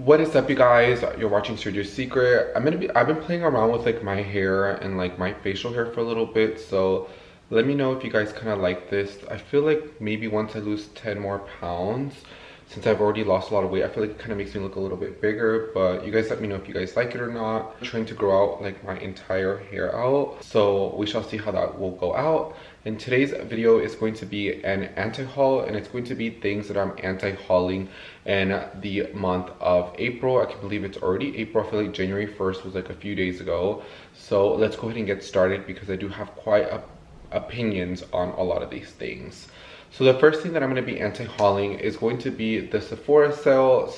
What is up, you guys? You're watching Sergio's Secret. I've been playing around with like my hair and like my facial hair for a little bit, so let me know if you guys kind of like this. I feel like maybe once I lose 10 more pounds, since I've already lost a lot of weight, I feel like it kind of makes me look a little bit bigger, but you guys let me know if you guys like it or not. I'm trying to grow out like my entire hair out, so we shall see how that will go out. And today's video is going to be an anti-haul, and it's going to be things that I'm anti-hauling in the month of April. I can believe it's already April. I feel like January 1st was like a few days ago. So let's go ahead and get started because I do have quite opinions on a lot of these things. So the first thing that I'm going to be anti-hauling is going to be the Sephora sale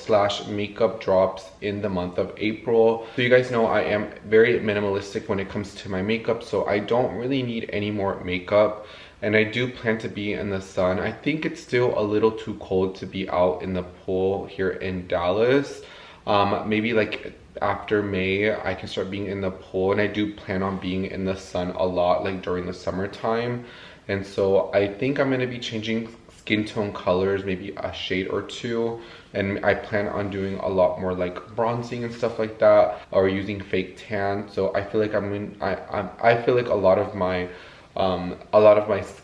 / makeup drops in the month of April. So you guys know I am very minimalistic when it comes to my makeup, so I don't really need any more makeup. And I do plan to be in the sun. I think it's still a little too cold to be out in the pool here in Dallas. Maybe like after May I can start being in the pool, and I do plan on being in the sun a lot like during the summertime. And so I think I'm going to be changing skin tone colors, maybe a shade or two, and I plan on doing a lot more like bronzing and stuff like that, or using fake tan. So I feel like I feel like a lot of my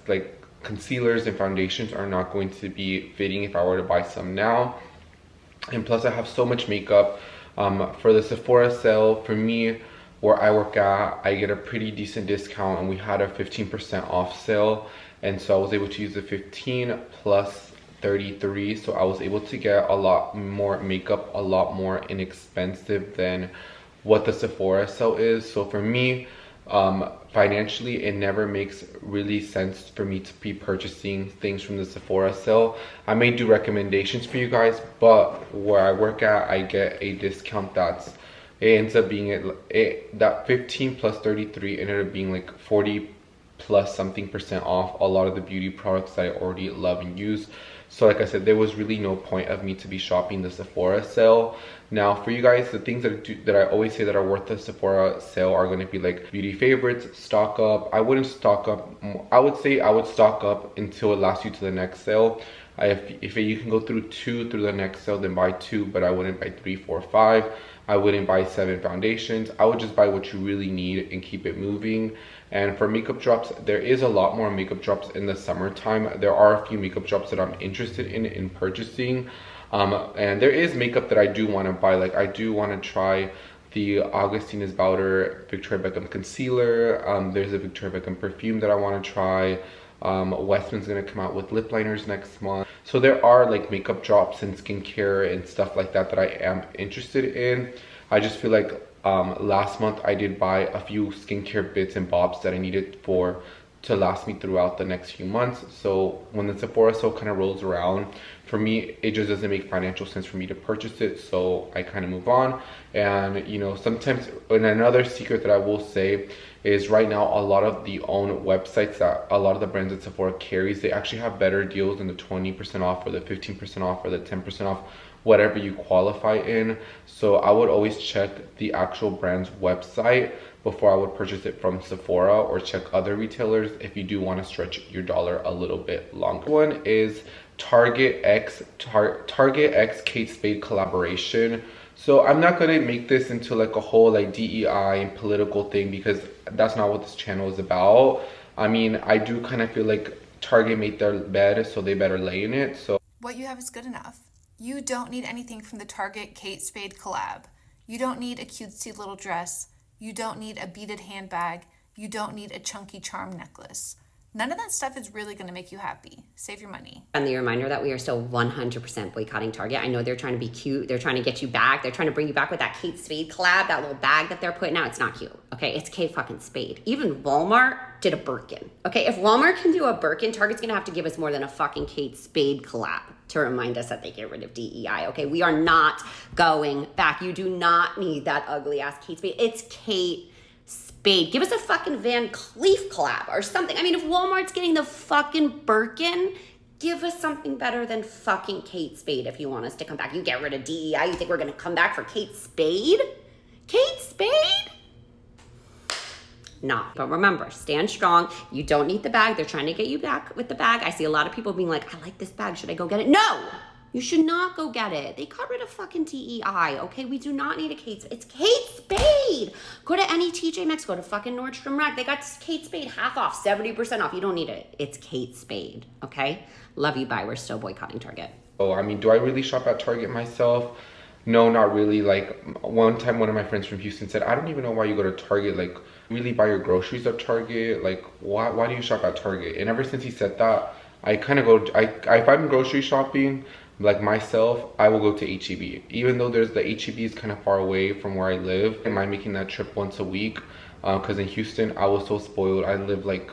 like concealers and foundations are not going to be fitting if I were to buy some now. And plus I have so much makeup. For the Sephora sale, for me, where I work at, I get a pretty decent discount, and we had a 15% off sale, and so I was able to use the 15 plus 33, so I was able to get a lot more makeup, a lot more inexpensive than what the Sephora sale is. So for me, financially, it never makes really sense for me to be purchasing things from the Sephora sale. I may do recommendations for you guys, but where I work at, I get a discount it ends up being that 15 plus 33 ended up being like 40 plus something % off a lot of the beauty products that I already love and use. So like I said, there was really no point of me to be shopping the Sephora sale. Now for you guys, the things that I always say that are worth the Sephora sale are going to be like beauty favorites, stock up. I wouldn't stock up. I would say I would stock up until it lasts you to the next sale. If you can go through 2 through the next sale, then buy 2, but I wouldn't buy 3, 4, 5. I wouldn't buy 7 foundations. I would just buy what you really need and keep it moving. And for makeup drops, there is a lot more makeup drops in the summertime. There are a few makeup drops that I'm interested in purchasing. And there is makeup that I do want to buy. Like I do want to try the Augustinus Bauder Victoria Beckham concealer. There's a Victoria Beckham perfume that I want to try. Westman's gonna come out with lip liners next month. So there are like makeup drops and skincare and stuff like that that I am interested in. I just feel like last month I did buy a few skincare bits and bobs that I needed to last me throughout the next few months. So when the Sephora sale kind of rolls around, for me it just doesn't make financial sense for me to purchase it, so I kind of move on. And you know, sometimes, and another secret that I will say is right now a lot of the own websites that a lot of the brands that Sephora carries, they actually have better deals than the 20% off or the 15% off or the 10% off, whatever you qualify in. So I would always check the actual brand's website before I would purchase it from Sephora, or check other retailers if you do want to stretch your dollar a little bit longer. One is Target X Kate Spade collaboration. So I'm not going to make this into like a whole like DEI and political thing, because that's not what this channel is about. I mean, I do kind of feel like Target made their bed, so they better lay in it. So what you have is good enough. You don't need anything from the Target Kate Spade collab. You don't need a cutesy little dress. You don't need a beaded handbag. You don't need a chunky charm necklace. None of that stuff is really going to make you happy. Save your money. And the reminder that we are still 100% boycotting Target. I know they're trying to be cute. They're trying to get you back. They're trying to bring you back with that Kate Spade collab, that little bag that they're putting out. It's not cute, okay? It's Kate fucking Spade. Even Walmart did a Birkin, okay? If Walmart can do a Birkin, Target's gonna have to give us more than a fucking Kate Spade collab to remind us that they get rid of DEI, okay? We are not going back. You do not need that ugly ass Kate Spade. It's Kate Spade. Give us a fucking Van Cleef collab or something. I mean, if Walmart's getting the fucking Birkin, give us something better than fucking Kate Spade if you want us to come back. You get rid of DEI, you think we're gonna come back for Kate Spade? Kate Spade? No. But remember, stand strong. You don't need the bag. They're trying to get you back with the bag. I see a lot of people being like, I like this bag. Should I go get it? No! You should not go get it. They got rid of fucking DEI, okay? We do not need a Kate Spade. It's Kate Spade. Go to any TJ Maxx, go to fucking Nordstrom Rack. They got Kate Spade half off, 70% off. You don't need it. It's Kate Spade, okay? Love you, bye. We're still boycotting Target. Oh, I mean, do I really shop at Target myself? No, not really. Like, one time one of my friends from Houston said, I don't even know why you go to Target. Like, really buy your groceries at Target? Like, why do you shop at Target? And ever since he said that, I kind of go, if I'm grocery shopping, like myself, I will go to HEB. Even though there's the HEB is kind of far away from where I live. Am I making that trip once a week? Because in Houston, I was so spoiled. I live like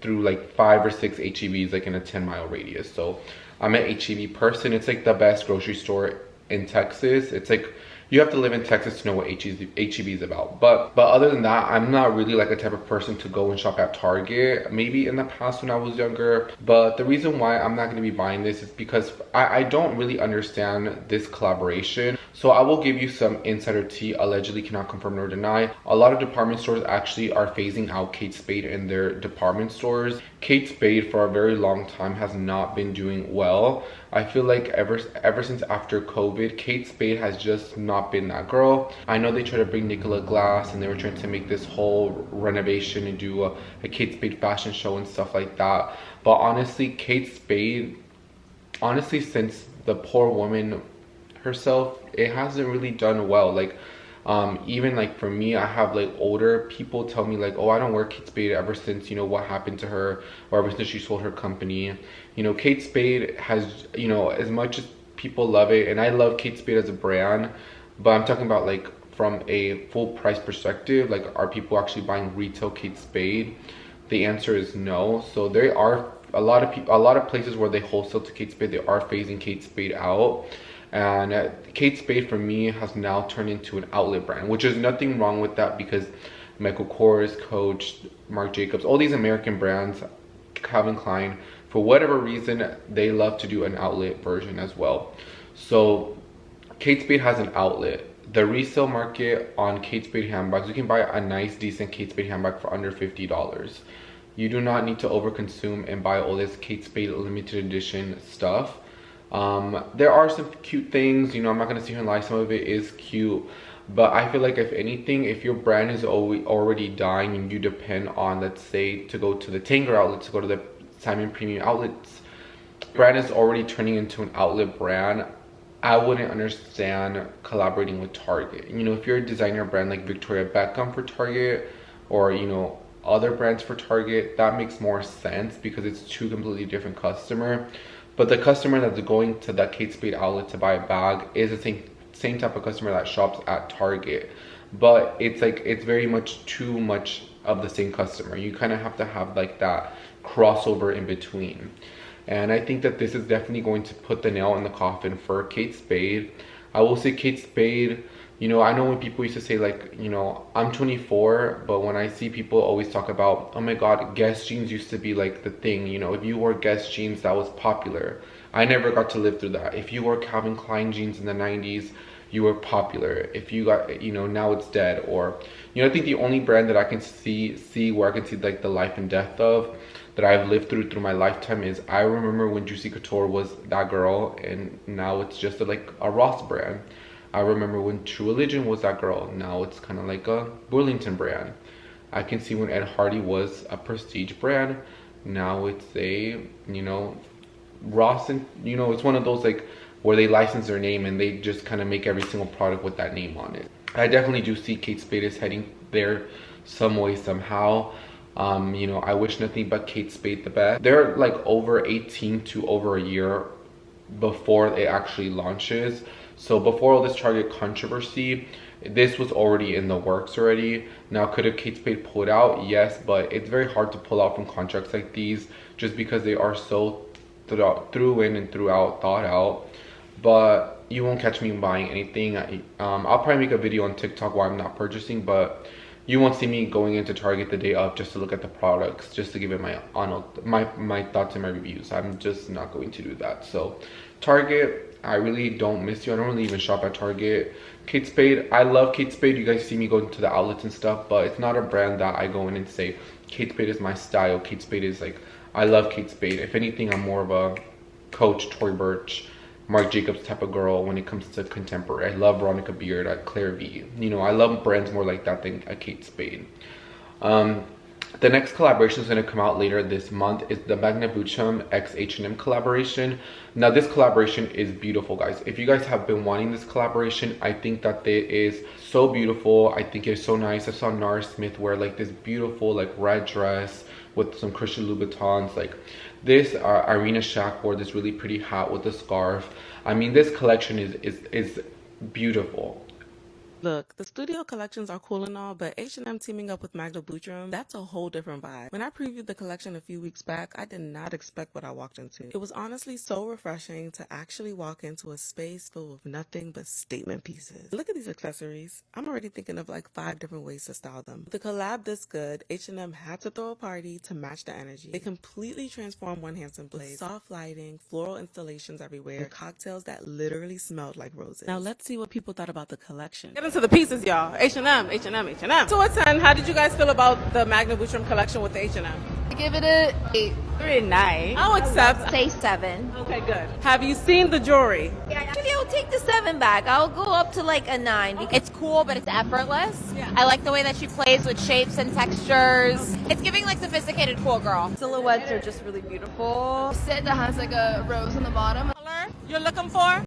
through like 5 or 6 HEBs like in a 10-mile radius. So I'm an HEB person. It's like the best grocery store in Texas. It's like you have to live in Texas to know what HEB is about. But other than that, I'm not really like a type of person to go and shop at Target. Maybe in the past when I was younger. But the reason why I'm not going to be buying this is because I don't really understand this collaboration. So I will give you some insider tea, allegedly, cannot confirm nor deny. A lot of department stores actually are phasing out Kate Spade in their department stores. Kate Spade for a very long time has not been doing well. I feel like ever since after COVID, Kate Spade has just not been that girl. I know they tried to bring Nicola Glass and they were trying to make this whole renovation and do a Kate Spade fashion show and stuff like that. But honestly, Kate Spade, honestly, since the poor woman herself, it hasn't really done well. Like, even like for me, I have like older people tell me like, oh, I don't wear Kate Spade ever since, you know, what happened to her, or ever since she sold her company. You know, Kate Spade has, you know, as much as people love it, and I love Kate Spade as a brand, but I'm talking about like from a full price perspective, like are people actually buying retail Kate Spade? The answer is no. So there are a lot of places where they wholesale to Kate Spade, they are phasing Kate Spade out. And Kate Spade for me has now turned into an outlet brand, which is nothing wrong with that, because Michael Kors, Coach, Marc Jacobs, all these American brands, Calvin Klein, for whatever reason, they love to do an outlet version as well. So Kate Spade has an outlet. The resale market on Kate Spade handbags, you can buy a nice, decent Kate Spade handbag for under $50. You do not need to overconsume and buy all this Kate Spade limited edition stuff. There are some cute things, you know, I'm not gonna sit here and lie, some of it is cute, but I feel like if anything, if your brand is already dying and you depend on, let's say, to go to the Tanger outlet, to go to the Simon Premium outlets, brand is already turning into an outlet brand, I wouldn't understand collaborating with Target. You know, if you're a designer brand like Victoria Beckham for Target, or, you know, other brands for Target, that makes more sense because it's two completely different customer. But the customer that's going to that Kate Spade outlet to buy a bag is the same type of customer that shops at Target. But it's like, it's very much too much of the same customer. You kind of have to have like that crossover in between. And I think that this is definitely going to put the nail in the coffin for Kate Spade. I will say Kate Spade, you know, I know when people used to say like, you know, I'm 24, but when I see people always talk about, oh my God, Guess jeans used to be like the thing. You know, if you wore Guess jeans, that was popular. I never got to live through that. If you wore Calvin Klein jeans in the 90s, you were popular. If you got, you know, now it's dead. Or, you know, I think the only brand that I can see where I can see like the life and death of, that I've lived through my lifetime, is I remember when Juicy Couture was that girl, and now it's just like a Ross brand. I remember when True Religion was that girl, now it's kind of like a Burlington brand. I can see when Ed Hardy was a prestige brand, now it's a, you know, Ross, and you know, it's one of those like where they license their name and they just kind of make every single product with that name on it. I definitely do see Kate Spade is heading there some way, somehow. You know, I wish nothing but Kate Spade the best. They're like over 18 to over a year before it actually launches. So before all this Target controversy, this was already in the works already. Now, could have Kate Spade pulled out? Yes, but it's very hard to pull out from contracts like these just because they are so through in and throughout thought out. But you won't catch me buying anything. I'll probably make a video on TikTok why I'm not purchasing, but you won't see me going into Target the day of just to look at the products, just to give it my thoughts and my reviews. I'm just not going to do that. So Target, I really don't miss you. I don't really even shop at Target. Kate Spade, I love Kate Spade. You guys see me going to the outlets and stuff, but it's not a brand that I go in and say, Kate Spade is my style. Kate Spade is like, I love Kate Spade. If anything, I'm more of a Coach, Tory Burch, Marc Jacobs type of girl when it comes to contemporary. I love Veronica Beard at Claire V. You know, I love brands more like that than a Kate Spade. The next collaboration is going to come out later this month. Is the Magna Buchum x H&M collaboration. Now this collaboration is beautiful, guys. If you guys have been wanting this collaboration, I think that it is so beautiful. I think it's so nice. I saw Nara Smith wear like this beautiful like red dress with some Christian Louboutins. Like this Irina Shayk wore this really pretty hat with a scarf. I mean, this collection is beautiful. Look, the studio collections are cool and all, but H&M teaming up with Magna Buchum, that's a whole different vibe. When I previewed the collection a few weeks back, I did not expect what I walked into. It was honestly so refreshing to actually walk into a space filled with nothing but statement pieces. Look at these accessories. I'm already thinking of like 5 different ways to style them. With the collab this good, H&M had to throw a party to match the energy. They completely transformed one handsome place. Soft lighting, floral installations everywhere, and cocktails that literally smelled like roses. Now let's see what people thought about the collection. Get into the pieces, y'all. H&M, H&M, H&M. So, 10, how did you guys feel about the Magna Buchum collection with the H&M? I give it a 8. Very nice. I'll accept. Say 7. Okay, good. Have you seen the jewelry? Yeah, actually, I'll take the 7 back. I'll go up to like a 9. Because it's cool, but it's effortless. Yeah. I like the way that she plays with shapes and textures. It's giving like sophisticated cool girl. Silhouettes are just really beautiful. Set that has like a rose on the bottom. Color you're looking for?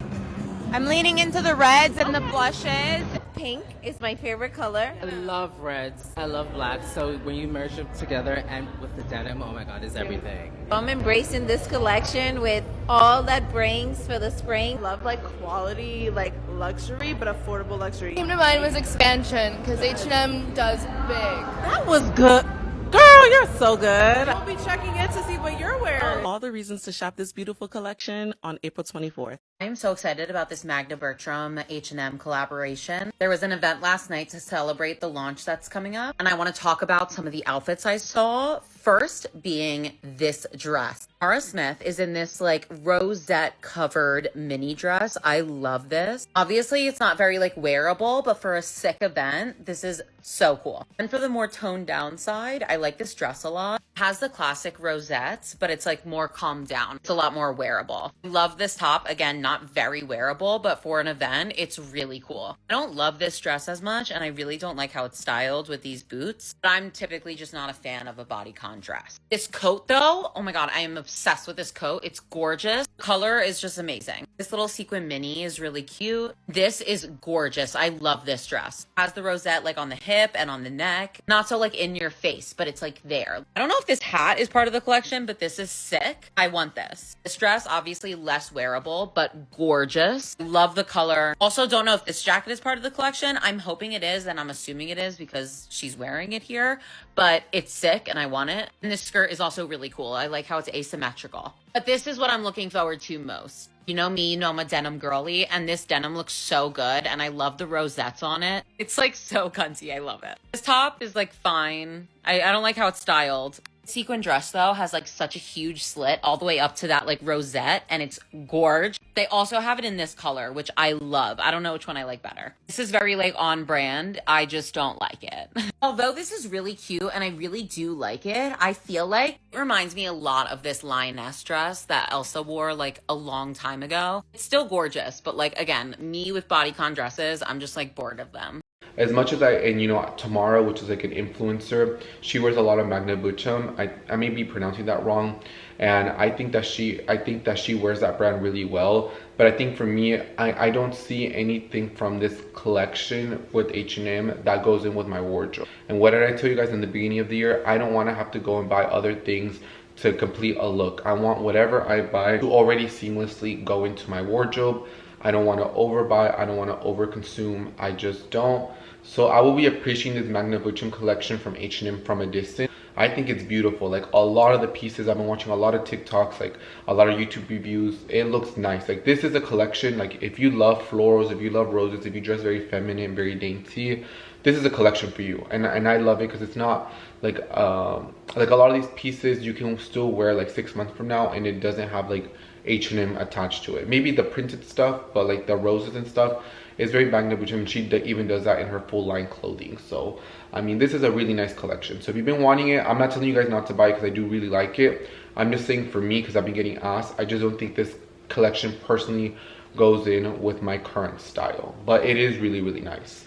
I'm leaning into the reds and the blushes. Pink is my favorite color. I love reds. I love black. So when you merge them together and with the denim, oh my god, it's everything. I'm embracing this collection with all that brings for the spring. Love like quality, like luxury, but affordable luxury. Came to mind was expansion because H&M does big. That was good. Girl, you're so good. I'll be checking in to see what you're wearing. All the reasons to shop this beautiful collection on April 24th. I'm so excited about this Magna Buchum H&M collaboration. There was an event last night to celebrate the launch that's coming up, and I want to talk about some of the outfits I saw. First being this dress. Nara Smith is in this like rosette covered mini dress. I love this. Obviously it's not very like wearable, but for a sick event, this is so cool. And for the more toned down side, I like this dress a lot. It has the classic rosettes, but it's like more calmed down. It's a lot more wearable. I love this top. Again, not very wearable, but for an event, it's really cool. I don't love this dress as much, and I really don't like how it's styled with these boots, but I'm typically just not a fan of a bodycon dress. This coat though, oh my god, I am obsessed with this coat. It's gorgeous. The color is just amazing. This little sequin mini is really cute. This is gorgeous. I love this dress. It has the rosette like on the hip and on the neck. Not so like in your face, but it's like there. I don't know if this hat is part of the collection, but this is sick. I want this. This dress, obviously less wearable, but gorgeous. Love the color. Also don't know if this jacket is part of the collection. I'm hoping it is, and I'm assuming it is because she's wearing it here, but it's sick and I want it. And this skirt is also really cool. I like how it's asymmetrical. But this is what I'm looking forward to most. You know me, you know I'm a denim girly, and this denim looks so good, and I love the rosettes on it. It's like so cunty. I love it. This top is like fine. I don't like how it's styled. Sequin dress though has like such a huge slit all the way up to that like rosette, and it's gorge. They also have it in this color, which I love. I don't know which one I like better. This is very like on brand. I just don't like it. Although this is really cute and I really do like it, I feel like it reminds me a lot of this lioness dress that Elsa wore like a long time ago. It's still gorgeous, but like again, me with bodycon dresses, I'm just like bored of them. As much as and you know, Tamara, which is like an influencer, she wears a lot of Magna Buchum. I may be pronouncing that wrong, and I think that she wears that brand really well. But I think for me, I don't see anything from this collection with H&M that goes in with my wardrobe. And what did I tell you guys in the beginning of the year? I don't want to have to go and buy other things to complete a look. I want whatever I buy to already seamlessly go into my wardrobe. I don't want to overbuy. I don't want to overconsume. I just don't. So I will be appreciating this Magna Buchum collection from H&M from a distance. I think it's beautiful. Like a lot of the pieces, I've been watching a lot of TikToks, like a lot of YouTube reviews. It looks nice. Like this is a collection. Like if you love florals, if you love roses, if you dress very feminine, very dainty, this is a collection for you. And I love it because it's not like a lot of these pieces you can still wear like 6 months from now, and it doesn't have like H&M attached to it. Maybe the printed stuff, but like the roses and stuff, It's very Magna Boutique, and she even does that in her full line clothing. So I mean, this is a really nice collection. So if you've been wanting it, I'm not telling you guys not to buy it because I do really like it. I'm just saying for me, because I've been getting asked, I just don't think this collection personally goes in with my current style, but it is really, really nice.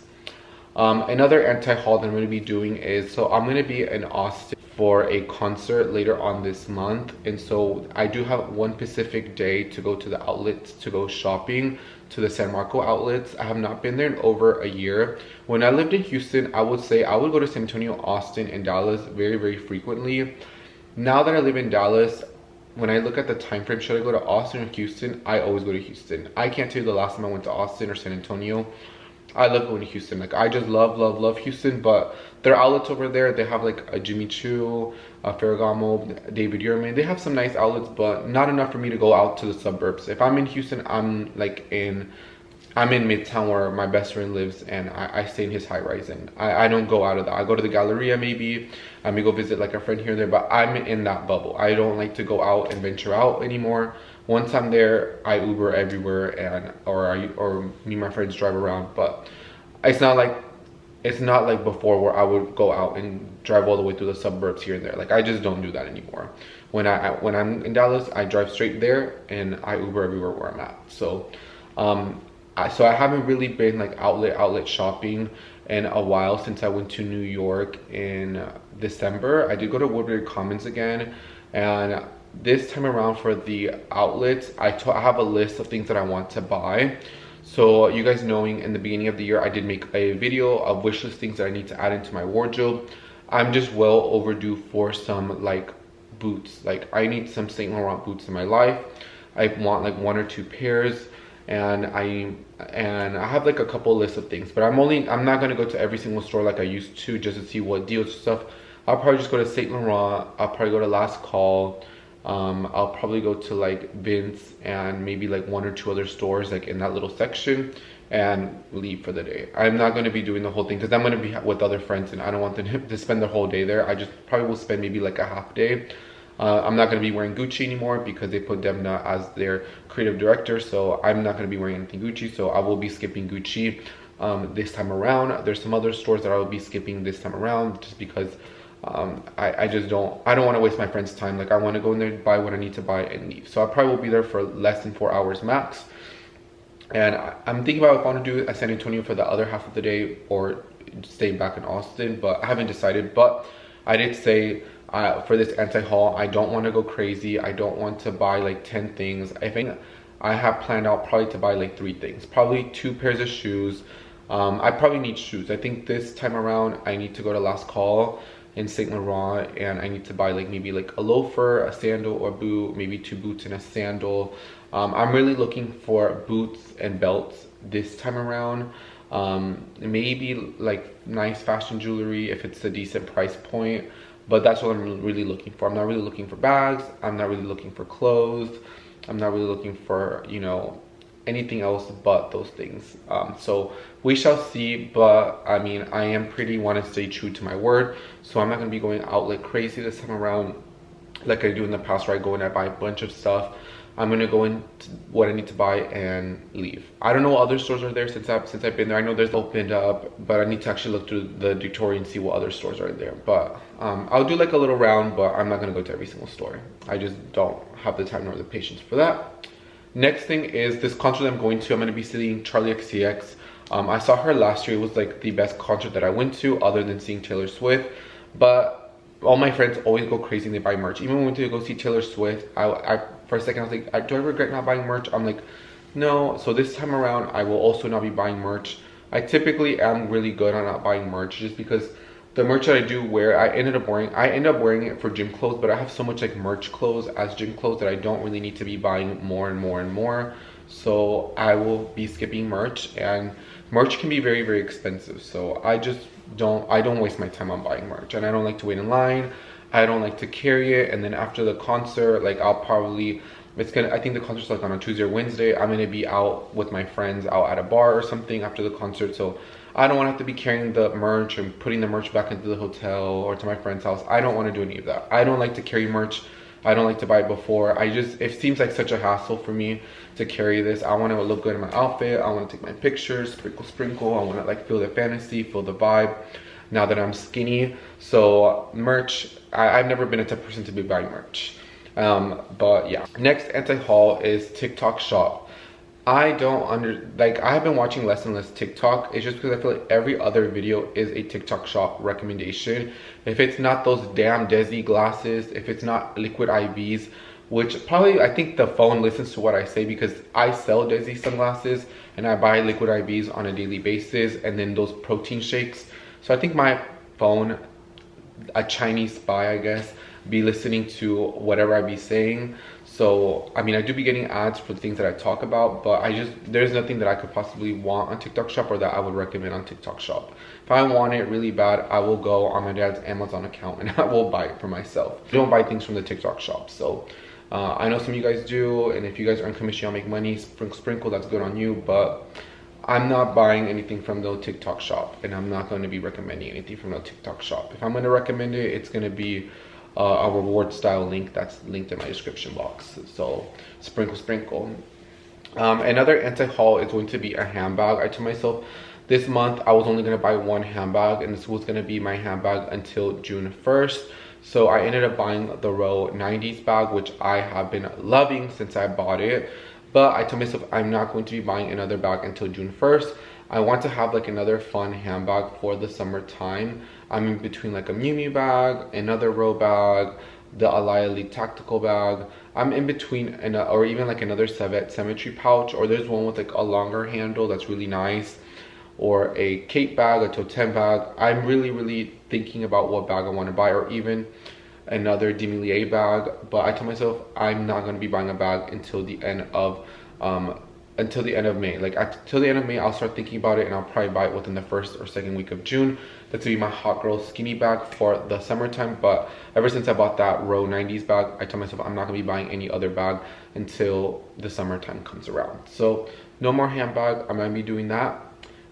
Another anti-haul that I'm going to be doing is, so I'm going to be in Austin for a concert later on this month, and so I do have one specific day to go to the outlets to go shopping, to the San Marco outlets. I have not been there in over a year. When I lived in Houston, I would say I would go to San Antonio, Austin, and Dallas very, very frequently. Now that I live in Dallas, when I look at the time frame, should I go to Austin or Houston, I always go to Houston. I can't tell you the last time I went to Austin or San Antonio. I love going to Houston. Like, I just love Houston. But their outlets over there, they have like a Jimmy Choo, a Ferragamo, David Yurman. They have some nice outlets, but not enough for me to go out to the suburbs. If I'm in Houston, I'm in Midtown where my best friend lives, and I stay in his high rise, and I don't go out of that. I go to the Galleria maybe. I may go visit like a friend here and there, but I'm in that bubble. I don't like to go out and venture out anymore. Once I'm there, I Uber everywhere, or me and my friends drive around. But it's not like before where I would go out and drive all the way through the suburbs here and there. Like, I just don't do that anymore. When I'm in Dallas, I drive straight there and I Uber everywhere where I'm at. So I haven't really been like outlet shopping in a while since I went to New York in December. I did go to Woodbury Commons again, and this time around for the outlets, I have a list of things that I want to buy. So you guys knowing, in the beginning of the year, I did make a video of wish list things that I need to add into my wardrobe. I'm just well overdue for some like boots. Like, I need some Saint Laurent boots in my life. I want like 1 or 2 pairs, and I have like a couple lists of things, but I'm not gonna go to every single store like I used to just to see what deals and stuff. I'll probably just go to Saint Laurent. I'll probably go to Last Call. I'll probably go to like Vince and maybe like 1 or 2 other stores like in that little section, and leave for the day. I'm not going to be doing the whole thing because I'm going to be with other friends, and I don't want them to spend their whole day there. I just probably will spend maybe like a half day. I'm not going to be wearing Gucci anymore because they put Demna as their creative director, so I'm not going to be wearing anything Gucci, so I will be skipping Gucci this time around. There's some other stores that I will be skipping this time around just because I don't want to waste my friend's time. Like, I want to go in there, buy what I need to buy, and leave. So I probably will be there for less than 4 hours max. And I'm thinking about if I want to do a San Antonio for the other half of the day or stay back in Austin, but I haven't decided. But I did say for this anti-haul, I don't want to go crazy. I don't want to buy like 10 things. I think I have planned out probably to buy like 3 things. Probably 2 pairs of shoes. I probably need shoes. I think this time around I need to go to Last Call in Saint Laurent, and I need to buy like maybe like a loafer, a sandal, or boot, maybe 2 boots and a sandal. I'm really looking for boots and belts this time around. Maybe like nice fashion jewelry if it's a decent price point, but that's what I'm really looking for. I'm not really looking for bags. I'm not really looking for clothes. I'm not really looking for, you know, anything else but those things. So we shall see, but I mean, I am pretty want to stay true to my word, so I'm not going to be going outlet crazy this time around like I do in the past, where I go and I buy a bunch of stuff. I'm going to go into what I need to buy and leave. I don't know what other stores are there since I've been there. I know there's opened up, but I need to actually look through the Victoria and see what other stores are there. But I'll do like a little round, but I'm not going to go to every single store. I just don't have the time nor the patience for that. Next thing is this concert I'm going to. I'm going to be seeing Charlie XCX. I saw her last year. It was like the best concert that I went to other than seeing Taylor Swift. But all my friends always go crazy and they buy merch. Even when we went to go see Taylor Swift, I for a second I was like, do I regret not buying merch? I'm like, no. So this time around, I will also not be buying merch. I typically am really good on not buying merch just because the merch that I do wear, I end up wearing it for gym clothes, but I have so much like merch clothes as gym clothes that I don't really need to be buying more and more and more. So I will be skipping merch, and merch can be very, very expensive. So I don't waste my time on buying merch, and I don't like to wait in line. I don't like to carry it, and then after the concert, like I think the concert's like on a Tuesday or Wednesday. I'm gonna be out with my friends out at a bar or something after the concert, so I don't want to have to be carrying the merch and putting the merch back into the hotel or to my friend's house. I don't want to do any of that. I don't like to carry merch. I don't like to buy it before. It seems like such a hassle for me to carry this. I want to look good in my outfit. I want to take my pictures, sprinkle. I want to like feel the fantasy, feel the vibe now that I'm skinny. So merch, I've never been a type of person to be buying merch. But yeah, next anti-haul is TikTok shop. I have been watching less and less TikTok. It's just because I feel like every other video is a TikTok shop recommendation. If it's not those damn Desi glasses, if it's not liquid IVs, which probably I think the phone listens to what I say because I sell Desi sunglasses and I buy liquid IVs on a daily basis, and then those protein shakes. So I think my phone, a Chinese spy I guess, be listening to whatever I be saying. So I mean, I do be getting ads for the things that I talk about, but there's nothing that I could possibly want on TikTok shop or that I would recommend on TikTok shop. If I want it really bad, I will go on my dad's Amazon account and I will buy it for myself. I don't buy things from the TikTok shop. So I know some of you guys do, and if you guys earn commission, y'all make money, sprinkle, that's good on you, but I'm not buying anything from the TikTok shop, and I'm not going to be recommending anything from the TikTok shop. If I'm going to recommend it, it's going to be a reward style link that's linked in my description box. So sprinkle. Another anti-haul is going to be a handbag. I told myself this month I was only going to buy one handbag, and this was going to be my handbag until June 1st. So I ended up buying the Row 90s bag, which I have been loving since I bought it. But I told myself I'm not going to be buying another bag until June 1st. I want to have like another fun handbag for the summertime. I'm in between like a Miu Miu bag, another Row bag, the Alaya Elite tactical bag. I'm in between, or even like another Savette Symmetry pouch, or there's one with like a longer handle that's really nice, or a Kate bag, a Totem bag. I'm really thinking about what bag I want to buy, or even another Demi bag. But I told myself I'm not going to be buying a bag until the end of May. Like till the end of May, I'll start thinking about it, and I'll probably buy it within the first or second week of June. That's gonna be my hot girl skinny bag for the summertime. But ever since I bought that Row 90s bag, I told myself I'm not gonna be buying any other bag until the summertime comes around. So no more handbag. I'm gonna be doing that.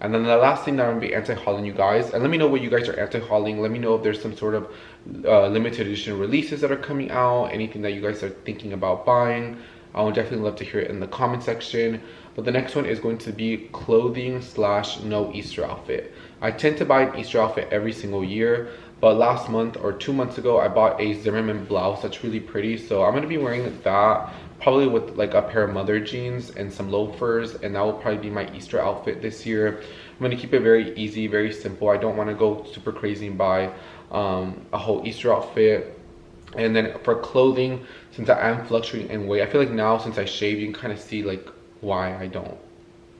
And then the last thing that I'm gonna be anti-hauling, you guys, and let me know what you guys are anti-hauling. Let me know if there's some sort of limited edition releases that are coming out, anything that you guys are thinking about buying. I would definitely love to hear it in the comment section. But the next one is going to be clothing / no Easter outfit. I tend to buy an Easter outfit every single year, but last month or 2 months ago, I bought a Zimmerman blouse that's really pretty. So I'm gonna be wearing that probably with like a pair of mother jeans and some loafers, and that will probably be my Easter outfit this year. I'm gonna keep it very easy, very simple. I don't wanna go super crazy and buy a whole Easter outfit. And then for clothing, since I am fluctuating in weight, I feel like now since I shaved, you can kind of see like why I don't.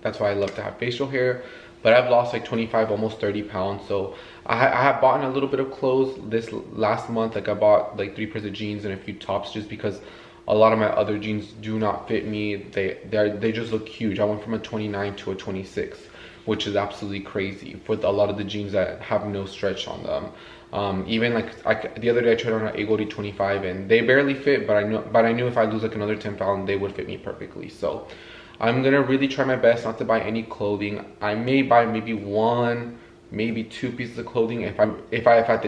That's why I love to have facial hair. But I've lost like 25, almost 30 pounds. So I have bought a little bit of clothes this last month. Like I bought like 3 pairs of jeans and a few tops, just because a lot of my other jeans do not fit me. They just look huge. I went from a 29 to a 26, which is absolutely crazy with a lot of the jeans that have no stretch on them. Even like the other day I tried on an Agodi 25 and they barely fit, but I knew if I lose like another 10 pounds, they would fit me perfectly. So I'm gonna really try my best not to buy any clothing. I may buy maybe 1, maybe 2 pieces of clothing if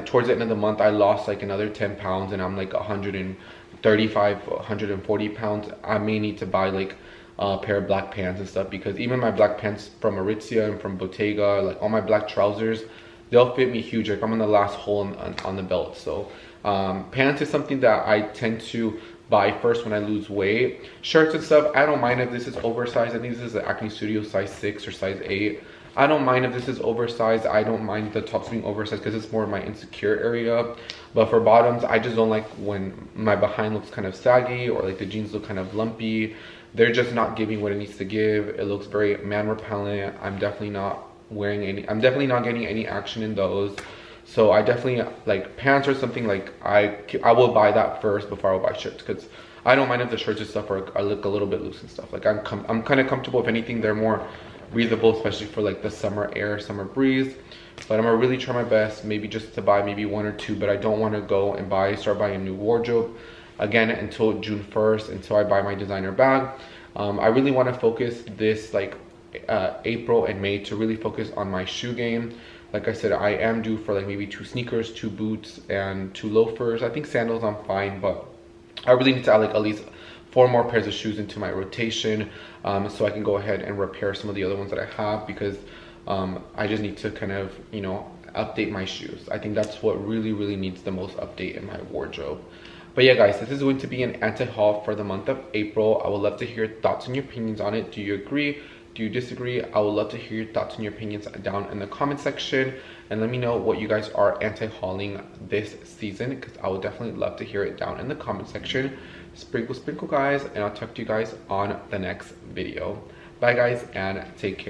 towards the end of the month I lost like another 10 pounds and I'm like 135, 140 pounds. I may need to buy like a pair of black pants and stuff, because even my black pants from Aritzia and from Bottega, like all my black trousers, they'll fit me huge. Like I'm on the last hole on the belt. So pants is something that I tend to buy first when I lose weight. Shirts and stuff, I don't mind if this is oversized. I think this is an Acne Studio size 6 or size 8. I don't mind if this is oversized. I don't mind the tops being oversized because it's more of my insecure area. But for bottoms, I just don't like when my behind looks kind of saggy, or like the jeans look kind of lumpy. They're just not giving what it needs to give. It looks very man repellent. I'm definitely not getting any action in those. So I definitely like pants or something. Like I will buy that first before I will buy shirts, because I don't mind if the shirts and stuff are look a little bit loose and stuff. Like I'm kind of comfortable. If anything, they're more breathable, especially for like the summer air, summer breeze. But I'm gonna really try my best, maybe just to buy maybe 1 or 2, but I don't want to go and start buying a new wardrobe again until June 1st, until I buy my designer bag. I really want to focus this like April and May to really focus on my shoe game. Like I said, I am due for like maybe 2 sneakers, 2 boots, and 2 loafers. I think sandals I'm fine, but I really need to add like at least 4 more pairs of shoes into my rotation, so I can go ahead and repair some of the other ones that I have, because I just need to kind of, you know, update my shoes. I think that's what really needs the most update in my wardrobe. But yeah, guys, this is going to be an anti-haul for the month of April. I would love to hear your thoughts and your opinions on it. Do you agree? Do you disagree? I would love to hear your thoughts and your opinions down in the comment section, and let me know what you guys are anti-hauling this season, because I would definitely love to hear it down in the comment section. Sprinkle guys, and I'll talk to you guys on the next video. Bye guys, and take care.